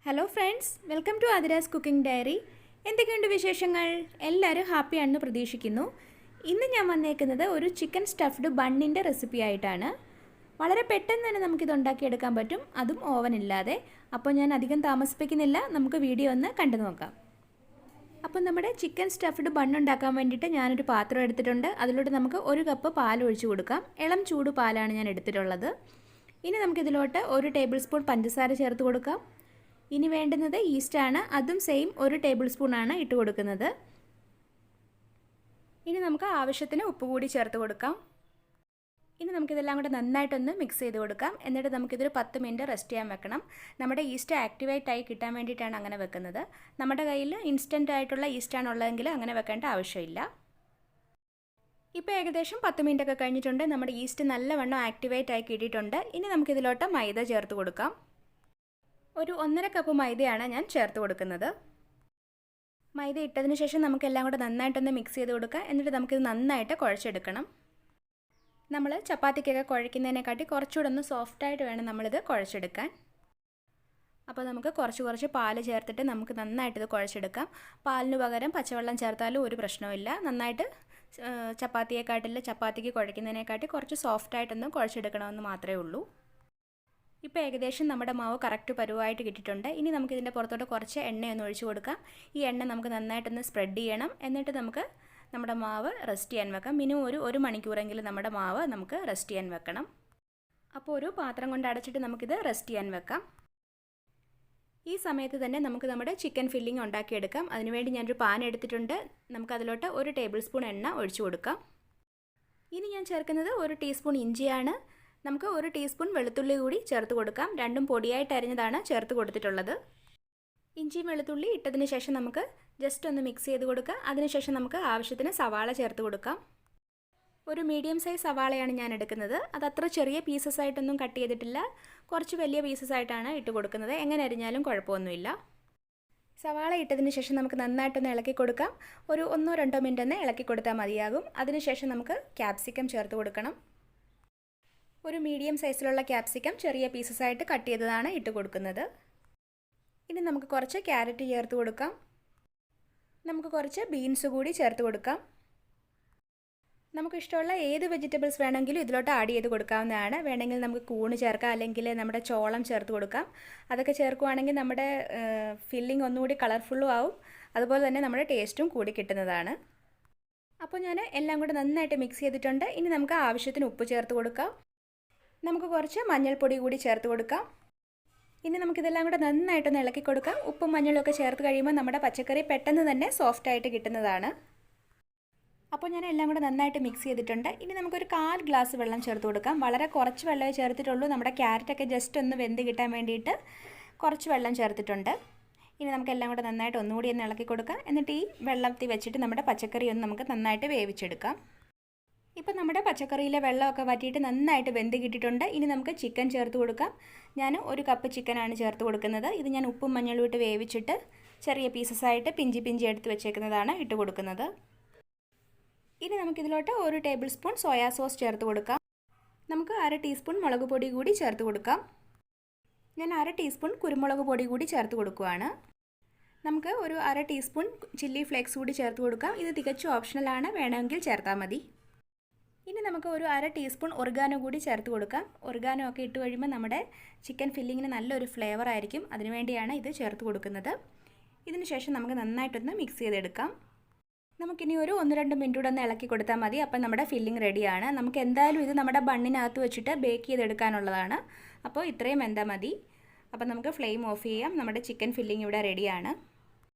Hello friends, welcome to Athira's cooking diary. എന്തൊക്കെയുണ്ട് വിശേഷങ്ങൾ? എല്ലാവരും ഹാപ്പിയാണെന്ന് പ്രതീക്ഷിക്കുന്നു. ഇന്ന് ഞാൻ വന്നേക്കുന്നത് ഒരു ചിക്കൻ സ്റ്റഫ്ഡ് ബണ്ണിൻ്റെ റെസിപ്പി ആയിട്ടാണ്. വളരെ പെട്ടെന്ന് തന്നെ നമുക്കിത് ഉണ്ടാക്കിയെടുക്കാൻ പറ്റും, അതും ഓവനില്ലാതെ. അപ്പോൾ ഞാൻ അധികം താമസിപ്പിക്കുന്നില്ല, നമുക്ക് വീഡിയോ ഒന്ന് കണ്ടു നോക്കാം. അപ്പോൾ നമ്മുടെ ചിക്കൻ സ്റ്റഫ്ഡ് ബണ്ണ് ഉണ്ടാക്കാൻ വേണ്ടിയിട്ട് ഞാനൊരു പാത്രം എടുത്തിട്ടുണ്ട്. അതിലോട്ട് നമുക്ക് 1 കപ്പ് പാൽ ഒഴിച്ചു കൊടുക്കാം. ഇളം ചൂട് പാലാണ് ഞാൻ എടുത്തിട്ടുള്ളത്. ഇനി നമുക്കിതിലോട്ട് 1 ടേബിൾ സ്പൂൺ പഞ്ചസാര ചേർത്ത് കൊടുക്കാം. ഇനി വേണ്ടുന്നത് ഈസ്റ്റാണ്. അതും സെയിം 1 ടേബിൾ സ്പൂണാണ് ഇട്ട് കൊടുക്കുന്നത്. ഇനി നമുക്ക് ആവശ്യത്തിന് ഉപ്പ് കൂടി ചേർത്ത് കൊടുക്കാം. ഇനി നമുക്കിതെല്ലാം കൂടെ നന്നായിട്ടൊന്ന് മിക്സ് ചെയ്ത് കൊടുക്കാം. എന്നിട്ട് നമുക്കിതൊരു 10 മിനിറ്റ് റെസ്റ്റ് ചെയ്യാൻ വെക്കണം. നമ്മുടെ ഈസ്റ്റ് ആക്ടിവേറ്റ് ആയി കിട്ടാൻ വേണ്ടിയിട്ടാണ് അങ്ങനെ വെക്കുന്നത്. നമ്മുടെ കയ്യിൽ ഇൻസ്റ്റൻ്റ് ആയിട്ടുള്ള ഈസ്റ്റാണ് ഉള്ളതെങ്കിൽ അങ്ങനെ വെക്കേണ്ട ആവശ്യമില്ല. ഇപ്പോൾ ഏകദേശം 10 മിനിറ്റ് ഒക്കെ കഴിഞ്ഞിട്ടുണ്ട്. നമ്മുടെ ഈസ്റ്റ് നല്ലവണ്ണം ആക്ടിവേറ്റ് ആയി കിട്ടിയിട്ടുണ്ട്. ഇനി നമുക്കിതിലോട്ട് മൈദ ചേർത്ത് കൊടുക്കാം. ഒരു 1.5 കപ്പ് മൈദയാണ് ഞാൻ ചേർത്ത് കൊടുക്കുന്നത്. മൈദ ഇട്ടതിന് ശേഷം നമുക്കെല്ലാം കൂടെ നന്നായിട്ടൊന്ന് മിക്സ് ചെയ്ത് കൊടുക്കാം. എന്നിട്ട് നമുക്കിത് നന്നായിട്ട് കുഴച്ചെടുക്കണം. നമ്മൾ ചപ്പാത്തിക്കൊക്കെ കുഴയ്ക്കുന്നതിനെക്കാട്ടി കുറച്ചുകൂടെ ഒന്ന് സോഫ്റ്റായിട്ട് വേണം നമ്മളിത് കുഴച്ചെടുക്കാൻ. അപ്പോൾ നമുക്ക് കുറച്ച് പാൽ ചേർത്തിട്ട് നമുക്ക് നന്നായിട്ടിത് കുഴച്ചെടുക്കാം. പാലിന് പകരം പച്ചവെള്ളം ചേർത്താലും ഒരു പ്രശ്നവുമില്ല. നന്നായിട്ട് ചപ്പാത്തിക്ക് കുഴയ്ക്കുന്നതിനെക്കാട്ടി കുറച്ച് സോഫ്റ്റായിട്ടൊന്ന് കുഴച്ചെടുക്കണമെന്ന് മാത്രമേ ഉള്ളൂ. ഇപ്പോൾ ഏകദേശം നമ്മുടെ മാവ് കറക്റ്റ് പരുവായിട്ട് കിട്ടിയിട്ടുണ്ട്. ഇനി നമുക്കിതിൻ്റെ പുറത്തോട്ട് കുറച്ച് എണ്ണയൊന്ന് ഒഴിച്ചു കൊടുക്കാം. ഈ എണ്ണ നമുക്ക് നന്നായിട്ടൊന്ന് സ്പ്രെഡ് ചെയ്യണം. എന്നിട്ട് നമുക്ക് നമ്മുടെ മാവ് റെസ്റ്റ് ചെയ്യാൻ വെക്കാം. മിനിമം ഒരു മണിക്കൂറെങ്കിലും നമ്മുടെ മാവ് നമുക്ക് റെസ്റ്റ് ചെയ്യാൻ വെക്കണം. അപ്പോൾ ഒരു പാത്രം കൊണ്ട് അടച്ചിട്ട് നമുക്കിത് റെസ്റ്റ് ചെയ്യാൻ വെക്കാം. ഈ സമയത്ത് തന്നെ നമുക്ക് നമ്മുടെ ചിക്കൻ ഫില്ലിംഗ് ഉണ്ടാക്കിയെടുക്കാം. അതിനുവേണ്ടി ഞാനൊരു പാൻ എടുത്തിട്ടുണ്ട്. നമുക്കതിലോട്ട് 1 ടേബിൾ സ്പൂൺ എണ്ണ ഒഴിച്ചു കൊടുക്കാം. ഇനി ഞാൻ ചേർക്കുന്നത് 1 ടീസ്പൂൺ ഇഞ്ചിയാണ്. നമുക്ക് 1 ടീസ്പൂൺ വെളുത്തുള്ളി കൂടി ചേർത്ത് കൊടുക്കാം. രണ്ടും പൊടിയായിട്ട് അരിഞ്ഞതാണ് ചേർത്ത് കൊടുത്തിട്ടുള്ളത്. ഇഞ്ചിയും വെളുത്തുള്ളി ഇട്ടതിന് ശേഷം നമുക്ക് ജസ്റ്റ് ഒന്ന് മിക്സ് ചെയ്ത് കൊടുക്കാം. അതിനുശേഷം നമുക്ക് ആവശ്യത്തിന് സവാള ചേർത്ത് കൊടുക്കാം. ഒരു മീഡിയം സൈസ് സവാളയാണ് ഞാൻ എടുക്കുന്നത്. അതത്ര ചെറിയ പീസസ് ആയിട്ടൊന്നും കട്ട് ചെയ്തിട്ടില്ല, കുറച്ച് വലിയ പീസസ് ആയിട്ടാണ് ഇട്ട് കൊടുക്കുന്നത്. എങ്ങനെ അരിഞ്ഞാലും കുഴപ്പമൊന്നുമില്ല. സവാള ഇട്ടതിന് ശേഷം നമുക്ക് നന്നായിട്ടൊന്ന് ഇളക്കി കൊടുക്കാം. ഒരു 1-2 മിനിറ്റ് ഒന്ന് ഇളക്കി കൊടുത്താൽ മതിയാകും. അതിനുശേഷം നമുക്ക് ക്യാപ്സിക്കം ചേർത്ത് കൊടുക്കണം. ഒരു മീഡിയം സൈസിലുള്ള ക്യാപ്സിക്കം ചെറിയ പീസസ് ആയിട്ട് കട്ട് ചെയ്തതാണ് ഇട്ട് കൊടുക്കുന്നത്. ഇനി നമുക്ക് കുറച്ച് ക്യാരറ്റ് ചേർത്ത് കൊടുക്കാം. നമുക്ക് കുറച്ച് ബീൻസ് കൂടി ചേർത്ത് കൊടുക്കാം. നമുക്കിഷ്ടമുള്ള ഏത് വെജിറ്റബിൾസ് വേണമെങ്കിലും ഇതിലോട്ട് ആഡ് ചെയ്ത് കൊടുക്കാവുന്നതാണ്. വേണമെങ്കിൽ നമുക്ക് കൂണ് ചേർക്കാം, അല്ലെങ്കിൽ നമ്മുടെ ചോളം ചേർത്ത് കൊടുക്കാം. അതൊക്കെ ചേർക്കുകയാണെങ്കിൽ നമ്മുടെ ഫില്ലിംഗ് ഒന്നുകൂടി കളർഫുള്ളും ആവും. അതുപോലെ തന്നെ നമ്മുടെ ടേസ്റ്റും കൂടി കിട്ടുന്നതാണ്. അപ്പോൾ ഞാൻ എല്ലാം കൂടെ നന്നായിട്ട് മിക്സ് ചെയ്തിട്ടുണ്ട്. ഇനി നമുക്ക് ആവശ്യത്തിന് ഉപ്പ് ചേർത്ത് കൊടുക്കാം. നമുക്ക് കുറച്ച് മഞ്ഞൾപ്പൊടി കൂടി ചേർത്ത് കൊടുക്കാം. ഇനി നമുക്കിതെല്ലാം കൂടെ നന്നായിട്ടൊന്ന് ഇളക്കി കൊടുക്കാം. ഉപ്പും മഞ്ഞളും ഒക്കെ ചേർത്ത് കഴിയുമ്പോൾ നമ്മുടെ പച്ചക്കറി പെട്ടെന്ന് തന്നെ സോഫ്റ്റായിട്ട് കിട്ടുന്നതാണ്. അപ്പോൾ ഞാൻ എല്ലാം കൂടെ നന്നായിട്ട് മിക്സ് ചെയ്തിട്ടുണ്ട്. ഇനി നമുക്കൊരു 1/4 ഗ്ലാസ് വെള്ളം ചേർത്ത് കൊടുക്കാം. വളരെ കുറച്ച് വെള്ളമേ ചേർത്തിട്ടുള്ളൂ. നമ്മുടെ ക്യാരറ്റൊക്കെ ജസ്റ്റ് ഒന്ന് വെന്ത് കിട്ടാൻ വേണ്ടിയിട്ട് കുറച്ച് വെള്ളം ചേർത്തിട്ടുണ്ട്. ഇനി നമുക്കെല്ലാം കൂടെ നന്നായിട്ട് ഒന്നുകൂടി ഒന്ന് ഇളക്കി കൊടുക്കാം. എന്നിട്ട് ഈ വെള്ളത്തിൽ വെച്ചിട്ട് നമ്മുടെ പച്ചക്കറി ഒന്ന് നമുക്ക് നന്നായിട്ട് വേവിച്ചെടുക്കാം. ഇപ്പോൾ നമ്മുടെ പച്ചക്കറിയിലെ വെള്ളമൊക്കെ വറ്റിയിട്ട് നന്നായിട്ട് വെന്ത് കിട്ടിയിട്ടുണ്ട്. ഇനി നമുക്ക് ചിക്കൻ ചേർത്ത് കൊടുക്കാം. ഞാൻ 1 കപ്പ് ചിക്കനാണ് ചേർത്ത് കൊടുക്കുന്നത്. ഇത് ഞാൻ ഉപ്പും മഞ്ഞളും ഇട്ട് വേവിച്ചിട്ട് ചെറിയ പീസസായിട്ട് പിഞ്ചി എടുത്ത് വെച്ചേക്കുന്നതാണ് ഇട്ട് കൊടുക്കുന്നത്. ഇനി നമുക്കിതിലോട്ട് 1 ടേബിൾ സ്പൂൺ സോയാ സോസ് ചേർത്ത് കൊടുക്കാം. നമുക്ക് 1/2 ടീസ്പൂൺ മുളക് പൊടി കൂടി ചേർത്ത് കൊടുക്കാം. ഞാൻ 1/2 ടീസ്പൂൺ കുരുമുളക് പൊടി കൂടി ചേർത്ത് കൊടുക്കുകയാണ്. നമുക്ക് ഒരു 1/2 ടീസ്പൂൺ ചില്ലി ഫ്ലേക്സ് കൂടി ചേർത്ത് കൊടുക്കാം. ഇത് തികച്ചും ഓപ്ഷണലാണ്, വേണമെങ്കിൽ ചേർത്താൽ മതി. ഇനി നമുക്ക് ഒരു 1/2 ടീസ്പൂൺ ഒറിഗാനോ കൂടി ചേർത്ത് കൊടുക്കാം. ഒറിഗാനോ ഒക്കെ ഇട്ട് കഴിയുമ്പോൾ നമ്മുടെ ചിക്കൻ ഫില്ലിങ്ങിന് നല്ലൊരു ഫ്ലേവർ ആയിരിക്കും. അതിനുവേണ്ടിയാണ് ഇത് ചേർത്ത് കൊടുക്കുന്നത്. ഇതിന് ശേഷം നമുക്ക് നന്നായിട്ടൊന്ന് മിക്സ് ചെയ്തെടുക്കാം. നമുക്കിനി ഒരു 1-2 മിനിറ്റ് കൂടെ ഒന്ന് ഇളക്കി കൊടുത്താൽ മതി. അപ്പം നമ്മുടെ ഫില്ലിംഗ് റെഡിയാണ്. നമുക്ക് എന്തായാലും ഇത് നമ്മുടെ ബണ്ണിനകത്ത് വെച്ചിട്ട് ബേക്ക് ചെയ്തെടുക്കാനുള്ളതാണ്. അപ്പോൾ ഇത്രയും വെന്താൽ മതി. അപ്പം നമുക്ക് ഫ്ലെയിം ഓഫ് ചെയ്യാം. നമ്മുടെ ചിക്കൻ ഫില്ലിംഗ് ഇവിടെ റെഡിയാണ്.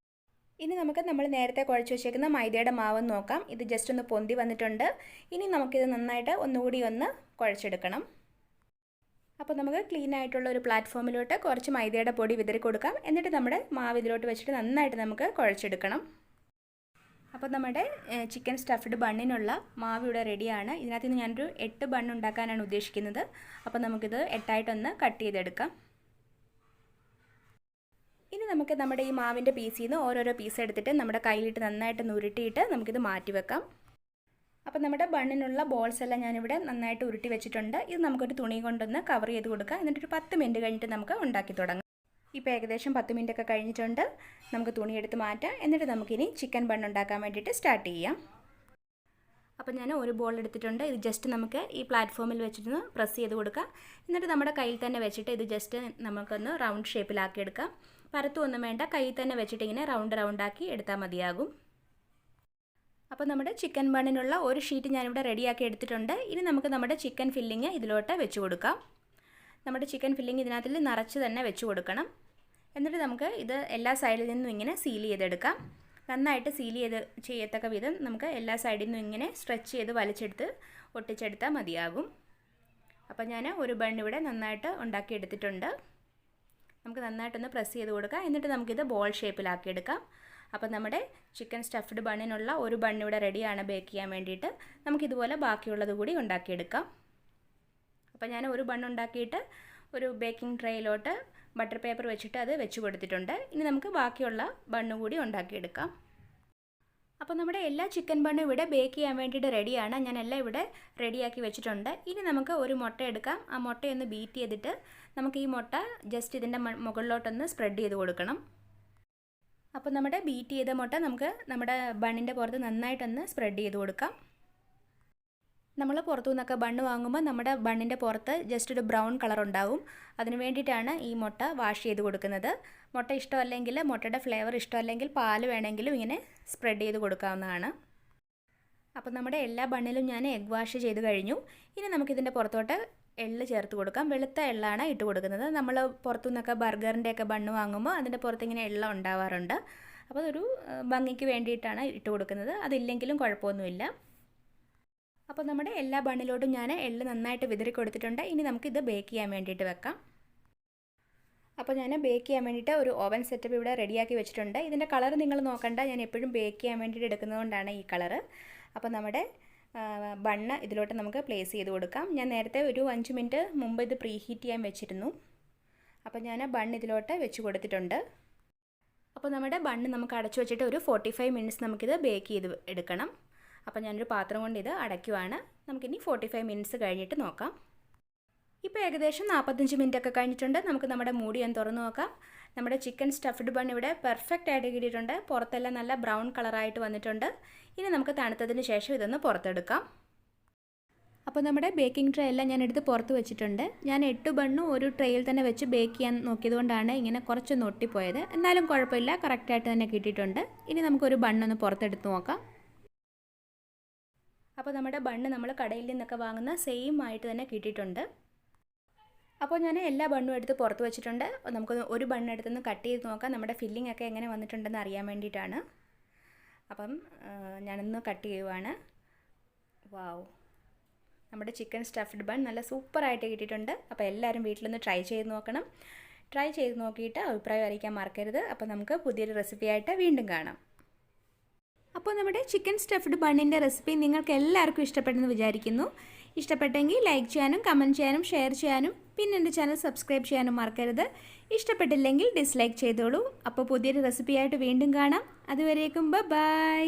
ഇനി നമുക്ക് നമ്മൾ നേരത്തെ കുഴച്ച് വെച്ചേക്കുന്ന മൈദയുടെ മാവ് നോക്കാം. ഇത് ജസ്റ്റ് ഒന്ന് പൊന്തി വന്നിട്ടുണ്ട്. ഇനി നമുക്കിത് നന്നായിട്ട് ഒന്നുകൂടി ഒന്ന് കുഴച്ചെടുക്കണം. അപ്പോൾ നമുക്ക് ക്ലീൻ ആയിട്ടുള്ള ഒരു പ്ലാറ്റ്ഫോമിലോട്ട് കുറച്ച് മൈദയുടെ പൊടി വിതറി കൊടുക്കാം. എന്നിട്ട് നമ്മുടെ മാവ് ഇതിലോട്ട് വെച്ചിട്ട് നന്നായിട്ട് നമുക്ക് കുഴച്ചെടുക്കണം. അപ്പോൾ നമ്മുടെ ചിക്കൻ സ്റ്റഫ്ഡ് ബണ്ണിനുള്ള മാവ് ഇവിടെ റെഡിയാണ്. ഇതിനകത്ത് നിന്ന് ഞാനൊരു 8 ബണ്ണ് ഉണ്ടാക്കാനാണ് ഉദ്ദേശിക്കുന്നത്. അപ്പോൾ നമുക്കിത് 8ആയിട്ടൊന്ന് കട്ട് ചെയ്തെടുക്കാം. ഇനി നമുക്ക് നമ്മുടെ ഈ മാവിൻ്റെ പീസിൽ നിന്ന് ഓരോരോ പീസ് എടുത്തിട്ട് നമ്മുടെ കയ്യിലിട്ട് നന്നായിട്ട് ഉരുട്ടിയിട്ട് നമുക്കിത് മാറ്റി വെക്കാം. അപ്പോൾ നമ്മുടെ ബണ്ണിനുള്ള ബോൾസ് എല്ലാം ഞാനിവിടെ നന്നായിട്ട് ഉരുട്ടി വെച്ചിട്ടുണ്ട്. ഇത് നമുക്കൊരു തുണി കൊണ്ടൊന്ന് കവർ ചെയ്ത് കൊടുക്കാം. എന്നിട്ടൊരു 10 മിനിറ്റ് കഴിഞ്ഞിട്ട് നമുക്ക് ഉണ്ടാക്കി തുടങ്ങാം. ഇപ്പോൾ ഏകദേശം 10 മിനിറ്റ് ഒക്കെ കഴിഞ്ഞിട്ടുണ്ട്. നമുക്ക് തുണിയെടുത്ത് മാറ്റാം. എന്നിട്ട് നമുക്കിനി ചിക്കൻ ബൺ ഉണ്ടാക്കാൻ വേണ്ടിയിട്ട് സ്റ്റാർട്ട് ചെയ്യാം. അപ്പോൾ ഞാൻ ഒരു ബോൾ എടുത്തിട്ടുണ്ട്. ഇത് ജസ്റ്റ് നമുക്ക് ഈ പ്ലാറ്റ്ഫോമിൽ വെച്ചിട്ട് പ്രസ് ചെയ്ത് കൊടുക്കാം. എന്നിട്ട് നമ്മുടെ കയ്യിൽ തന്നെ വെച്ചിട്ട് ഇത് ജസ്റ്റ് നമുക്കൊന്ന് റൗണ്ട് ഷേപ്പിലാക്കി എടുക്കാം. പരത്തൊന്നും വേണ്ട, കയ്യിൽ തന്നെ വെച്ചിട്ട് ഇങ്ങനെ റൗണ്ടാക്കി എടുത്താൽ മതിയാകും. അപ്പോൾ നമ്മുടെ ചിക്കൻ ബണ്ണിനുള്ള ഒരു ഷീറ്റ് ഞാനിവിടെ റെഡിയാക്കി എടുത്തിട്ടുണ്ട്. ഇനി നമുക്ക് നമ്മുടെ ചിക്കൻ ഫില്ലിങ് ഇതിലോട്ട് വെച്ച് കൊടുക്കാം. നമ്മുടെ ചിക്കൻ ഫില്ലിങ് ഇതിനകത്തിൽ നിറച്ച് തന്നെ വെച്ച് കൊടുക്കണം. എന്നിട്ട് നമുക്ക് ഇത് എല്ലാ സൈഡിൽ നിന്നും ഇങ്ങനെ സീൽ ചെയ്തെടുക്കാം. നന്നായിട്ട് സീൽ ചെയ്യത്തക്ക വിധം നമുക്ക് എല്ലാ സൈഡിൽ നിന്നും ഇങ്ങനെ സ്ട്രെച്ച് ചെയ്ത് വലിച്ചെടുത്ത് ഒട്ടിച്ചെടുത്താൽ മതിയാകും. അപ്പോൾ ഞാൻ ഒരു ബൺ ഇവിടെ നന്നായിട്ട് ഉണ്ടാക്കിയെടുത്തിട്ടുണ്ട്. നമുക്ക് നന്നായിട്ടൊന്ന് പ്രസ് ചെയ്ത് കൊടുക്കാം. എന്നിട്ട് നമുക്കിത് ബോൾ ഷേപ്പിലാക്കി എടുക്കാം. അപ്പോൾ നമ്മുടെ ചിക്കൻ സ്റ്റഫ്ഡ് ബണ്ണിനുള്ള ഒരു ബൺ ഇവിടെ റെഡിയാണ് ബേക്ക് ചെയ്യാൻ വേണ്ടിയിട്ട്. നമുക്കിതുപോലെ ബാക്കിയുള്ളത് കൂടി ഉണ്ടാക്കിയെടുക്കാം. അപ്പോൾ ഞാൻ ഒരു ബൺ ഉണ്ടാക്കിയിട്ട് ഒരു ബേക്കിംഗ് ട്രേയിലോട്ട് ബട്ടർ പേപ്പർ വെച്ചിട്ട് അത് വെച്ച് കൊടുത്തിട്ടുണ്ട്. ഇനി നമുക്ക് ബാക്കിയുള്ള ബണ്ണ് കൂടി ഉണ്ടാക്കിയെടുക്കാം. അപ്പോൾ നമ്മുടെ എല്ലാ ചിക്കൻ ബണ്ണും ഇവിടെ ബേക്ക് ചെയ്യാൻ വേണ്ടിയിട്ട് റെഡിയാണ്. ഞാൻ എല്ലാം ഇവിടെ റെഡിയാക്കി വെച്ചിട്ടുണ്ട്. ഇനി നമുക്ക് ഒരു മുട്ട എടുക്കാം. ആ മുട്ടയൊന്ന് ബീറ്റ് ചെയ്തിട്ട് നമുക്ക് ഈ മുട്ട ജസ്റ്റ് ഇതിൻ്റെ മുകളിലോട്ടൊന്ന് സ്പ്രെഡ് ചെയ്ത് കൊടുക്കണം. അപ്പോൾ നമ്മുടെ ബീറ്റ് ചെയ്ത മുട്ട നമുക്ക് നമ്മുടെ ബണ്ണിൻ്റെ പുറത്ത് നന്നായിട്ടൊന്ന് സ്പ്രെഡ് ചെയ്ത് കൊടുക്കാം. നമ്മൾ പുറത്തു നിന്നൊക്കെ ബണ്ണ് വാങ്ങുമ്പോൾ നമ്മുടെ ബണ്ണിൻ്റെ പുറത്ത് ജസ്റ്റ് ഒരു ബ്രൗൺ കളർ ഉണ്ടാവും. അതിന് വേണ്ടിയിട്ടാണ് ഈ മുട്ട വാഷ് ചെയ്ത് കൊടുക്കുന്നത്. മുട്ട ഇഷ്ടമല്ലെങ്കിൽ, മുട്ടയുടെ ഫ്ലേവർ ഇഷ്ടമല്ലെങ്കിൽ പാൽ വേണമെങ്കിലും ഇങ്ങനെ സ്പ്രെഡ് ചെയ്ത് കൊടുക്കാവുന്നതാണ്. അപ്പോൾ നമ്മുടെ എല്ലാ ബണ്ണിലും ഞാൻ എഗ് വാഷ് ചെയ്ത് കഴിഞ്ഞു. ഇനി നമുക്കിതിൻ്റെ പുറത്തോട്ട് എള്ള് ചേർത്ത് കൊടുക്കാം. വെളുത്ത എള്ളാണ് ഇട്ട് കൊടുക്കുന്നത്. നമ്മൾ പുറത്തു നിന്നൊക്കെ ബർഗറിൻ്റെയൊക്കെ ബണ്ണ് വാങ്ങുമ്പോൾ അതിൻ്റെ പുറത്ത് ഇങ്ങനെ എള്ള ഉണ്ടാവാറുണ്ട്. അപ്പോൾ അതൊരു ഭംഗിക്ക് വേണ്ടിയിട്ടാണ് ഇട്ട് കൊടുക്കുന്നത്. അതില്ലെങ്കിലും കുഴപ്പമൊന്നുമില്ല. അപ്പോൾ നമ്മുടെ എല്ലാ ബണ്ണിലോട്ടും ഞാൻ എള്ള് നന്നായിട്ട് വിതറി കൊടുത്തിട്ടുണ്ട്. ഇനി നമുക്കിത് ബേക്ക് ചെയ്യാൻ വേണ്ടിയിട്ട് വെക്കാം. അപ്പോൾ ഞാൻ ബേക്ക് ചെയ്യാൻ വേണ്ടിയിട്ട് ഒരു ഓവൻ സെറ്റപ്പ് ഇവിടെ റെഡിയാക്കി വെച്ചിട്ടുണ്ട്. ഇതിൻ്റെ കളർ നിങ്ങൾ നോക്കണ്ട, ഞാൻ എപ്പോഴും ബേക്ക് ചെയ്യാൻ വേണ്ടിയിട്ട് എടുക്കുന്നതുകൊണ്ടാണ് ഈ കളറ്. അപ്പോൾ നമ്മുടെ ബണ്ണ് ഇതിലോട്ട് നമുക്ക് പ്ലേസ് ചെയ്ത് കൊടുക്കാം. ഞാൻ നേരത്തെ ഒരു 5 മിനിറ്റ് മുമ്പ് ഇത് പ്രീ ഹീറ്റ് ചെയ്യാൻ വെച്ചിരുന്നു. അപ്പോൾ ഞാൻ ബണ്ണ് ഇതിലോട്ട് വെച്ച് കൊടുത്തിട്ടുണ്ട്. അപ്പോൾ നമ്മുടെ ബണ്ണ് നമുക്ക് അടച്ചു വെച്ചിട്ട് ഒരു 45 മിനിറ്റ്സ് നമുക്കിത് ബേക്ക് ചെയ്ത് എടുക്കണം. അപ്പോൾ ഞാനൊരു പാത്രം കൊണ്ട് ഇത് അടയ്ക്കുവാണ്. നമുക്കിനി 45 മിനിറ്റ്സ് കഴിഞ്ഞിട്ട് നോക്കാം. ഇപ്പോൾ ഏകദേശം 45 മിനിറ്റ് ഒക്കെ കഴിഞ്ഞിട്ടുണ്ട്. നമുക്ക് നമ്മുടെ മൂടി ഒന്ന് തുറന്ന് നോക്കാം. നമ്മുടെ ചിക്കൻ സ്റ്റഫ്ഡ് ബൺ ഇവിടെ പെർഫെക്റ്റ് ആയിട്ട് കിട്ടിയിട്ടുണ്ട്. പുറത്തെല്ലാം നല്ല ബ്രൗൺ കളറായിട്ട് വന്നിട്ടുണ്ട്. ഇനി നമുക്ക് തണുത്തതിന് ശേഷം ഇതൊന്ന് പുറത്തെടുക്കാം. അപ്പോൾ നമ്മുടെ ബേക്കിംഗ് ട്രേ എല്ലാം ഞാൻ എടുത്ത് പുറത്ത് വെച്ചിട്ടുണ്ട്. ഞാൻ 8 ബണ്ണും ഒരു ട്രേയിൽ തന്നെ വെച്ച് ബേക്ക് ചെയ്യാൻ നോക്കിയതുകൊണ്ടാണ് ഇങ്ങനെ കുറച്ചൊന്ന് ഒട്ടിപ്പോയത്. എന്നാലും കുഴപ്പമില്ല, കറക്റ്റായിട്ട് തന്നെ കിട്ടിയിട്ടുണ്ട്. ഇനി നമുക്കൊരു ബണ്ണൊന്ന് പുറത്തെടുത്ത് നോക്കാം. അപ്പോൾ നമ്മുടെ ബണ്ണ് നമ്മൾ കടയിൽ നിന്നൊക്കെ വാങ്ങുന്ന സെയിം ആയിട്ട് തന്നെ കിട്ടിയിട്ടുണ്ട്. അപ്പോൾ ഞാൻ എല്ലാ ബണ്ണും എടുത്ത് പുറത്ത് വെച്ചിട്ടുണ്ട്. നമുക്ക് ഒരു ബണ്ണെടുത്തൊന്ന് കട്ട് ചെയ്ത് നോക്കാം, നമ്മുടെ ഫില്ലിംഗ് ഒക്കെ എങ്ങനെ വന്നിട്ടുണ്ടെന്ന് അറിയാൻ വേണ്ടിയിട്ടാണ്. അപ്പം ഞാനൊന്ന് കട്ട് ചെയ്യുവാണ്. വാവ്, നമ്മുടെ ചിക്കൻ സ്റ്റഫ്ഡ് ബൺ നല്ല സൂപ്പറായിട്ട് കിട്ടിയിട്ടുണ്ട്. അപ്പോൾ എല്ലാവരും വീട്ടിലൊന്ന് ട്രൈ ചെയ്ത് നോക്കണം. ട്രൈ ചെയ്ത് നോക്കിയിട്ട് അഭിപ്രായം അറിയിക്കാൻ മറക്കരുത്. അപ്പോൾ നമുക്ക് പുതിയൊരു റെസിപ്പിയായിട്ട് വീണ്ടും കാണാം. അപ്പോൾ നമ്മുടെ ചിക്കൻ സ്റ്റഫ്ഡ് ബണ്ണിൻ്റെ റെസിപ്പി നിങ്ങൾക്ക് എല്ലാവർക്കും ഇഷ്ടപ്പെട്ടെന്ന് വിചാരിക്കുന്നു. ഇഷ്ടപ്പെട്ടെങ്കിൽ ലൈക്ക് ചെയ്യാനും കമൻറ്റ് ചെയ്യാനും ഷെയർ ചെയ്യാനും പിന്നെ എൻ്റെ ചാനൽ സബ്സ്ക്രൈബ് ചെയ്യാനും മറക്കരുത്. ഇഷ്ടപ്പെട്ടില്ലെങ്കിൽ ഡിസ്ലൈക്ക് ചെയ്തോളൂ. അപ്പോൾ പുതിയൊരു റെസിപ്പിയായിട്ട് വീണ്ടും കാണാം. അതുവരേക്കും ബൈ.